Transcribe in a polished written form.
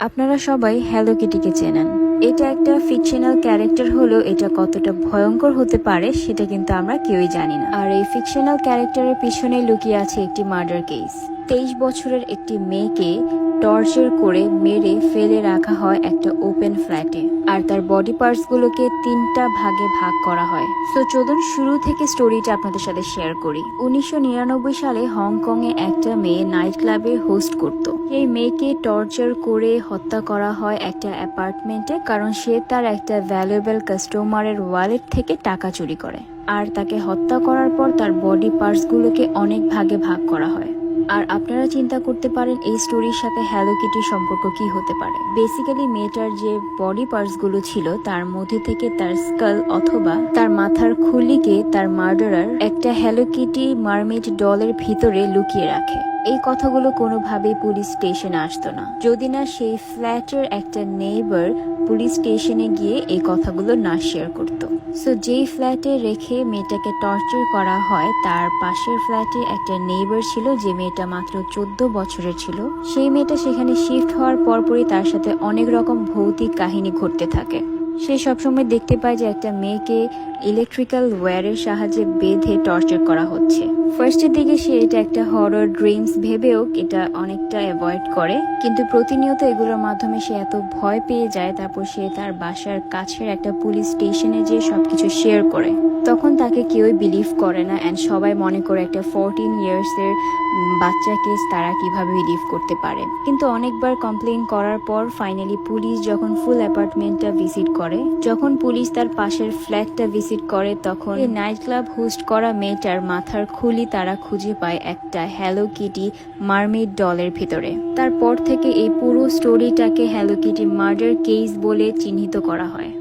আপনারা সবাই হ্যালো কিটিকে চেনেন। এটা একটা ফিকশনাল ক্যারেক্টার হলেও এটা কতটা ভয়ঙ্কর হতে পারে সেটা কিন্তু আমরা কেউই জানি না। আর এই ফিকশনাল ক্যারেক্টারের পিছনে লুকিয়ে আছে একটি মার্ডার কেস। 23 বছরের একটি মেয়েকে টর্চার করে মেরে ফেলে রাখা হয় একটা ওপেন ফ্ল্যাটে, আর তার বডি পার্টস গুলোকে 3টা ভাগে ভাগ করা হয়। তো চলুন শুরু থেকে স্টোরিটা আপনাদের সাথে শেয়ার করি। 1999 সালে হংকং এ একটা মেয়ে নাইট ক্লাবে হোস্ট করত। এই মেয়েকে টর্চার করে হত্যা করা হয় একটা অ্যাপার্টমেন্টে, কারণ সে তার একটা ভ্যালুয়েবল কাস্টমারের ওয়ালেট থেকে টাকা চুরি করে। আর তাকে হত্যা করার পর তার বডি পার্টস গুলোকে অনেক ভাগে ভাগ করা হয়। আর আপনারা চিন্তা করতে পারেন এই স্টোরির সাথে হ্যালো কিটির সম্পর্ক কি হতে পারে। বেসিক্যালি মেয়েটার যে বডি পার্টস গুলো ছিল তার মধ্যে থেকে তার স্কাল অথবা তার মাথার খুলিকে তার মার্ডারার একটা হ্যালো কিটি মারমেড ডলের ভিতরে লুকিয়ে রাখে। এই কথাগুলো কোনোভাবেই পুলিশ স্টেশনে আসতো না যদি না সেই ফ্ল্যাটের একটা নেইবার পুলিশ স্টেশনে গিয়ে এই কথাগুলো না শেয়ার করতো। সো যেই ফ্ল্যাটে রেখে মেয়েটাকে টর্চার করা হয় তার পাশের ফ্ল্যাটে একটা নেইবার ছিল যে মেয়েটা মাত্র 14 বছরের ছিল। সেই মেয়েটা সেখানে শিফট হওয়ার পরপরই তার সাথে অনেক রকম ভৌতিক কাহিনী ঘটতে থাকে। সে সবসময় দেখতে পায় যে একটা মেয়েকে ইলেকট্রিক্যাল ওয়্যারের সাহায্যে বেঁধে টর্চার করা হচ্ছে। ফার্স্টের দিকে সে এটা একটা হরর ড্রিমস ভেবেও এটা অনেকটা অ্যাভয়েড করে, কিন্তু প্রতিনিয়ত এগুলোর মাধ্যমে সে এত ভয় পেয়ে যায়, তারপর সে তার বাসার কাছের একটা পুলিশ স্টেশনে যেয়ে সবকিছু শেয়ার করে। তখন তাকে কেউই বিলিভ করে না অ্যান্ড সবাই মনে করে একটা 14 ইয়ার্সের বাচ্চাকে তারা কিভাবে বিলিভ করতে পারে। কিন্তু অনেকবার কমপ্লেইন করার পর ফাইনালি পুলিশ যখন ফুল অ্যাপার্টমেন্টটা ভিজিট করে, যখন পুলিশ তার পাশের ফ্ল্যাটটা ভিজিট করে, তখন এই নাইট ক্লাব হোস্ট করা মেয়েটার মাথার খুলি তারা খুঁজে পায় একটা হ্যালো কিটি মারমেড ডলের ভিতরে। তারপর থেকে এই পুরো স্টোরিটাকে হ্যালো কিটি মার্ডার কেস বলে চিহ্নিত করা হয়।